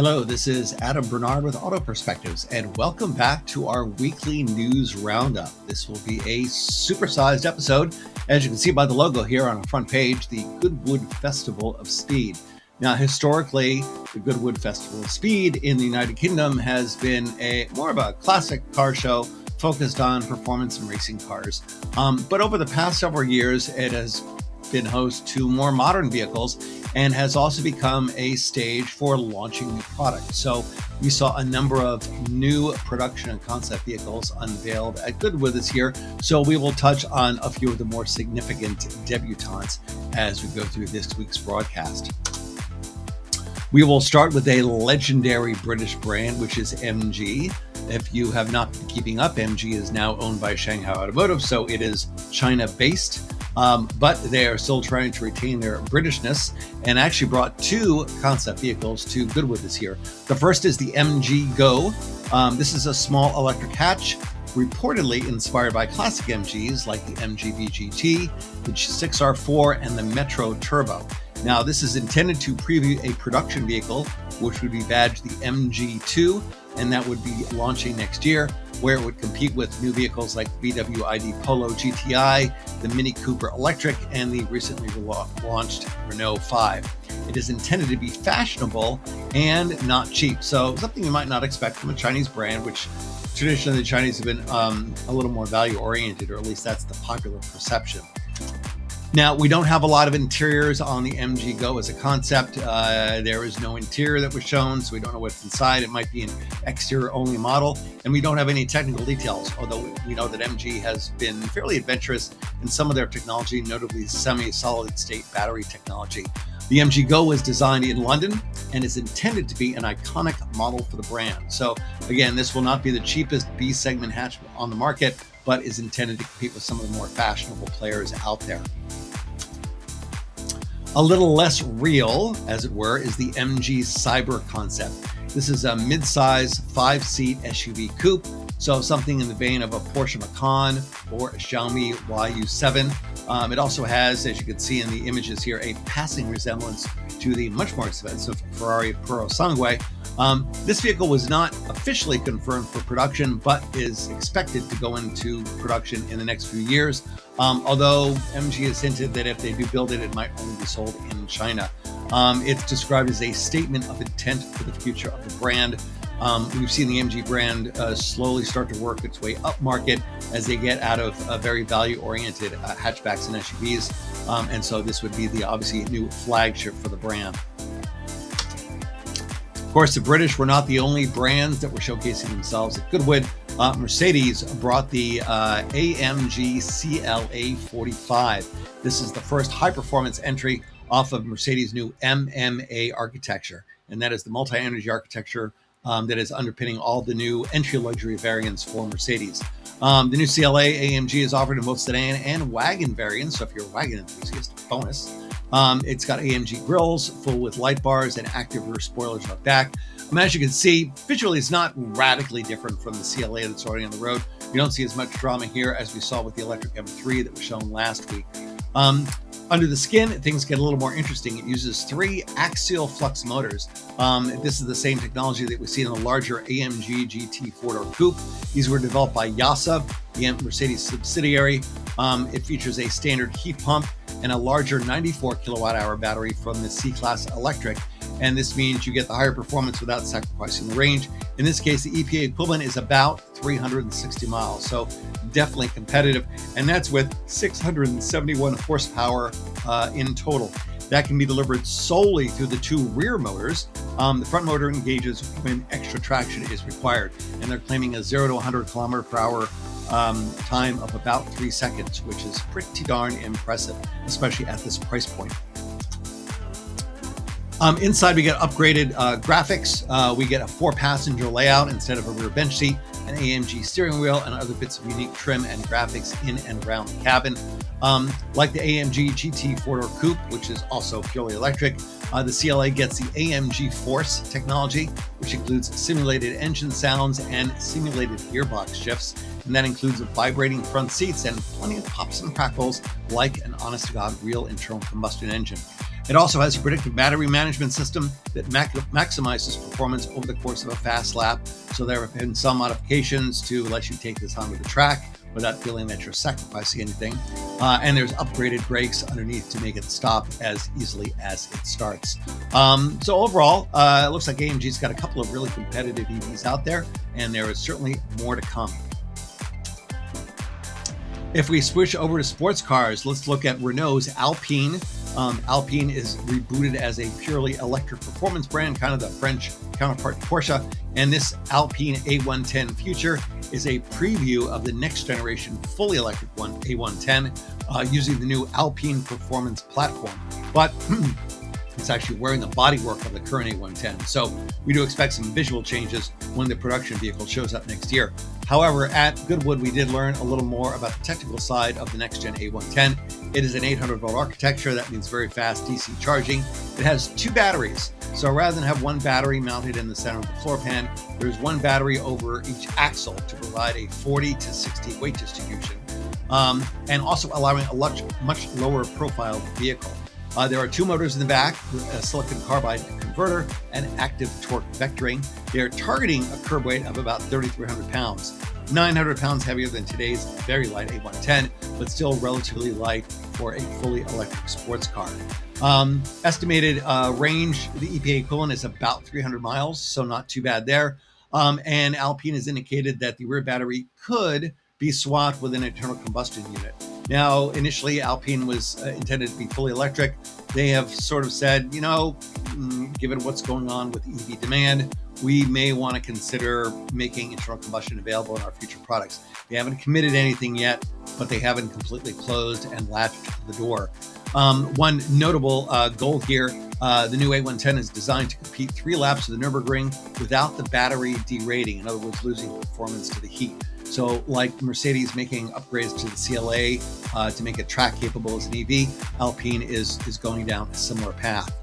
Hello, this is Adam Bernard with AutoPerspectives, and welcome back to our weekly news roundup. This will be a supersized episode. As you can see by the logo here on the front page, the Goodwood Festival of Speed. Now, historically, the Goodwood Festival of Speed in the United Kingdom has been more of a classic car show focused on performance and racing cars. But over the past several years, it has been host to more modern vehicles and has also become a stage for launching new products. So we saw a number of new production and concept vehicles unveiled at Goodwood this year. So we will touch on a few of the more significant debutantes as we go through this week's broadcast. We will start with a legendary British brand, which is MG. If you have not been keeping up, MG is now owned by Shanghai Automotive, so it is China-based. But they are still trying to retain their Britishness and actually brought two concept vehicles to Goodwood this year. The first is the MG Go. This is a small electric hatch, reportedly inspired by classic MGs like the MG VGT, the 6R4, and the Metro Turbo. Now, this is intended to preview a production vehicle, which would be badged the MG2, and that would be launching next year, where it would compete with new vehicles like VW ID Polo GTI, the Mini Cooper Electric, and the recently launched Renault 5. It is intended to be fashionable and not cheap, so something you might not expect from a Chinese brand, which traditionally the Chinese have been a little more value-oriented, or at least that's the popular perception. Now, we don't have a lot of interiors on the MG Go as a concept. There is no interior that was shown, so we don't know what's inside. It might be an exterior-only model, and we don't have any technical details, although we know that MG has been fairly adventurous in some of their technology, notably semi-solid-state battery technology. The MG Go was designed in London and is intended to be an iconic model for the brand. So, again, this will not be the cheapest B-segment hatch on the market, but is intended to compete with some of the more fashionable players out there. A little less real, as it were, is the MG Cyber concept. This is a mid-size 5-seat SUV coupe, so something in the vein of a Porsche Macan or a Xiaomi YU7. It also has, as you can see in the images here, a passing resemblance to the much more expensive Ferrari Purosangue. This vehicle was not officially confirmed for production, but is expected to go into production in the next few years. Although MG has hinted that if they do build it, it might only be sold in China. It's described as a statement of intent for the future of the brand. We've seen the MG brand slowly start to work its way up market as they get out of very value-oriented hatchbacks and SUVs. And so this would be the obviously new flagship for the brand. Of course, the British were not the only brands that were showcasing themselves at Goodwood. Mercedes brought the AMG CLA45. This is the first high-performance entry off of Mercedes' new MMA architecture, and that is the multi-energy architecture that is underpinning all the new entry luxury variants for Mercedes. The new CLA AMG is offered in both sedan and wagon variants, so if you're a wagon enthusiast, bonus. It's got AMG grills, full with light bars and active rear spoilers on the back. As you can see, visually it's not radically different from the CLA that's already on the road. You don't see as much drama here as we saw with the electric M3 that was shown last week. Under the skin, things get a little more interesting. It uses 3 axial flux motors. This is the same technology that we see in the larger AMG GT 4-door coupe. These were developed by YASA, the Mercedes subsidiary. It features a standard heat pump and a larger 94 kilowatt-hour battery from the C-Class electric. And this means you get the higher performance without sacrificing the range. In this case, the EPA equivalent is about 360 miles. So definitely competitive. And that's with 671 horsepower in total. That can be delivered solely through the 2 rear motors. The front motor engages when extra traction is required. And they're claiming a 0 to 100 kilometer per hour time of about 3 seconds, which is pretty darn impressive, especially at this price point. Inside, we get upgraded graphics. We get a 4-passenger layout instead of a rear bench seat, an AMG steering wheel, and other bits of unique trim and graphics in and around the cabin. Like the AMG GT 4-door coupe, which is also purely electric, the CLA gets the AMG Force technology, which includes simulated engine sounds and simulated gearbox shifts. And that includes vibrating front seats and plenty of pops and crackles like an honest-to-God real internal combustion engine. It also has a predictive battery management system that maximizes performance over the course of a fast lap. So there have been some modifications to let you take this onto the track without feeling that you're sacrificing anything. And there's upgraded brakes underneath to make it stop as easily as it starts. So overall, it looks like AMG's got a couple of really competitive EVs out there, and there is certainly more to come. If we switch over to sports cars, let's look at Renault's Alpine. Alpine is rebooted as a purely electric performance brand, kind of the French counterpart to Porsche. And this Alpine A110 Future is a preview of the next generation fully electric one, A110, using the new Alpine performance platform. But it's actually wearing the bodywork of the current A110. So we do expect some visual changes when the production vehicle shows up next year. However, at Goodwood, we did learn a little more about the technical side of the next-gen A110. It is an 800-volt architecture. That means very fast DC charging. It has 2 batteries. So rather than have one battery mounted in the center of the floor pan, there's one battery over each axle to provide a 40 to 60 weight distribution, and also allowing a much lower profile vehicle. There are 2 motors in the back, a silicon carbide converter and active torque vectoring. They're targeting a curb weight of about 3,300 pounds, 900 pounds heavier than today's very light A110, but still relatively light for a fully electric sports car. Estimated range, the EPA equivalent is about 300 miles, so not too bad there. And Alpine has indicated that the rear battery could be swapped with an internal combustion unit. Now, initially, Alpine was intended to be fully electric. They have sort of said, given what's going on with EV demand, we may want to consider making internal combustion available in our future products. They haven't committed anything yet, but they haven't completely closed and latched the door. One notable goal here, the new A110 is designed to compete 3 laps of the Nürburgring without the battery derating, in other words, losing performance to the heat. So like Mercedes making upgrades to the CLA to make it track capable as an EV, Alpine is going down a similar path.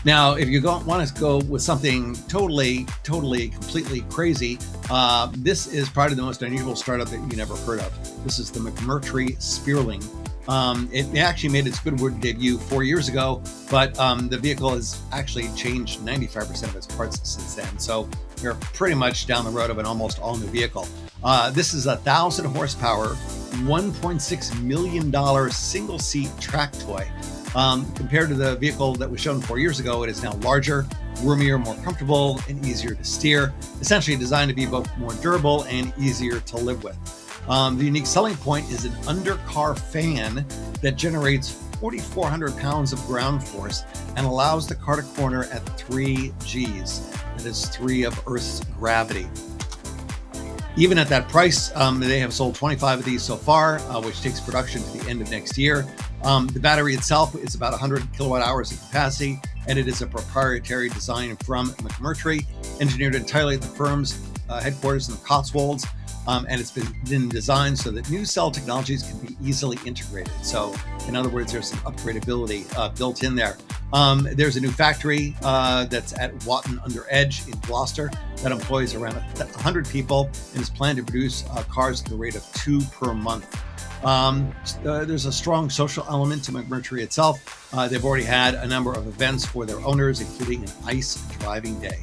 Now, if you want to go with something totally, completely crazy, this is probably the most unusual startup that you never heard of. This is the McMurtry Speirling. It actually made its Goodwood debut 4 years ago, but the vehicle has actually changed 95% of its parts since then. So we're pretty much down the road of an almost all-new vehicle. This is a 1,000 horsepower, $1.6 million single-seat track toy. Compared to the vehicle that was shown 4 years ago, it is now larger, roomier, more comfortable, and easier to steer. Essentially designed to be both more durable and easier to live with. The unique selling point is an undercar fan that generates 4,400 pounds of ground force and allows the car to corner at 3 Gs. That is 3 of Earth's gravity. Even at that price, they have sold 25 of these so far, which takes production to the end of next year. The battery itself is about 100 kilowatt hours of capacity, and it is a proprietary design from McMurtry, engineered entirely at the firm's headquarters in the Cotswolds. And it's been designed so that new cell technologies can be easily integrated. So, in other words, there's some upgradability built in there. There's a new factory that's at Watton-under-Edge in Gloucester that employs around 100 people and is planned to produce cars at the rate of 2 per month. There's a strong social element to McMurtry itself. They've already had a number of events for their owners, including an ice driving day.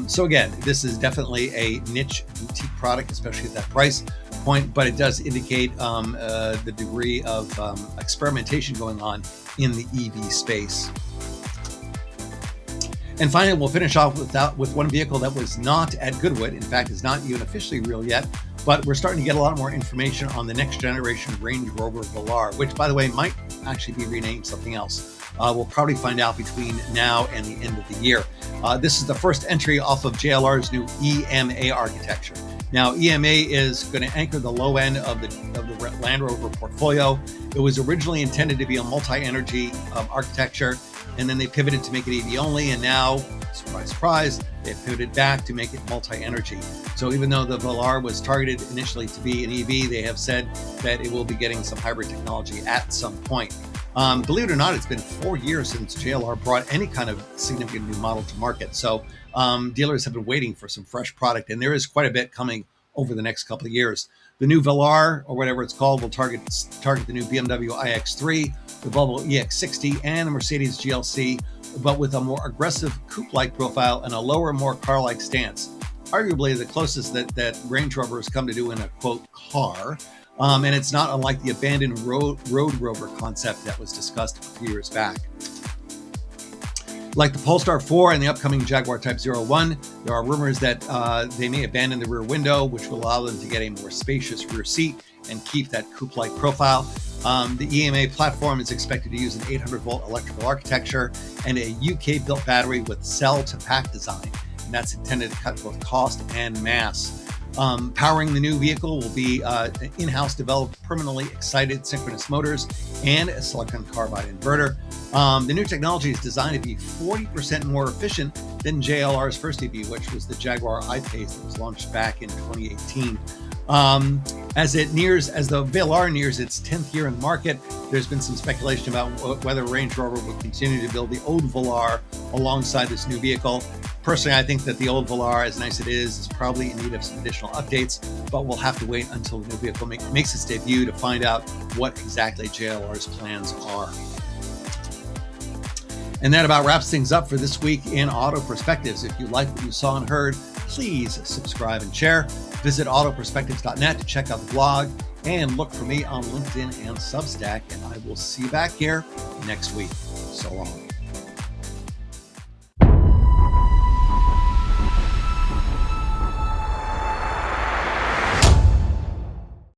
So again, this is definitely a niche boutique product, especially at that price point, but it does indicate the degree of experimentation going on in the EV space. And finally, we'll finish off with one vehicle that was not at Goodwood. In fact, is not even officially real yet, but we're starting to get a lot more information on the next generation Range Rover Velar, which, by the way, might actually be renamed something else. We'll probably find out between now and the end of the year. This is the first entry off of JLR's new EMA architecture. Now, EMA is going to anchor the low end of the Land Rover portfolio. It was originally intended to be a multi-energy architecture, and then they pivoted to make it EV only, and now, surprise, surprise, they pivoted back to make it multi-energy. So even though the Velar was targeted initially to be an EV, they have said that it will be getting some hybrid technology at some point. Believe it or not, it's been 4 years since JLR brought any kind of significant new model to market. So dealers have been waiting for some fresh product, and there is quite a bit coming over the next couple of years. The new Velar, or whatever it's called, will target the new BMW iX3, the Volvo EX60, and the Mercedes GLC, but with a more aggressive coupe-like profile and a lower, more car-like stance. Arguably the closest that Range Rover has come to doing a, quote, car. And it's not unlike the abandoned Road Rover concept that was discussed a few years back. Like the Polestar 4 and the upcoming Jaguar Type 01, there are rumors that they may abandon the rear window, which will allow them to get a more spacious rear seat and keep that coupe-like profile. The EMA platform is expected to use an 800-volt electrical architecture and a UK-built battery with cell-to-pack design, and that's intended to cut both cost and mass. Powering the new vehicle will be in-house developed permanently excited synchronous motors and a silicon carbide inverter. The new technology is designed to be 40% more efficient than JLR's first EV, which was the Jaguar I-Pace that was launched back in 2018. As the Velar nears its 10th year in the market, there's been some speculation about whether Range Rover would continue to build the old Velar alongside this new vehicle. Personally, I think that the old Velar, as nice as it is probably in need of some additional updates, but we'll have to wait until the new vehicle makes its debut to find out what exactly JLR's plans are. And that about wraps things up for this week in Auto Perspectives. If you like what you saw and heard, please subscribe and share. Visit AutoPerspectives.net to check out the blog and look for me on LinkedIn and Substack. And I will see you back here next week. So long.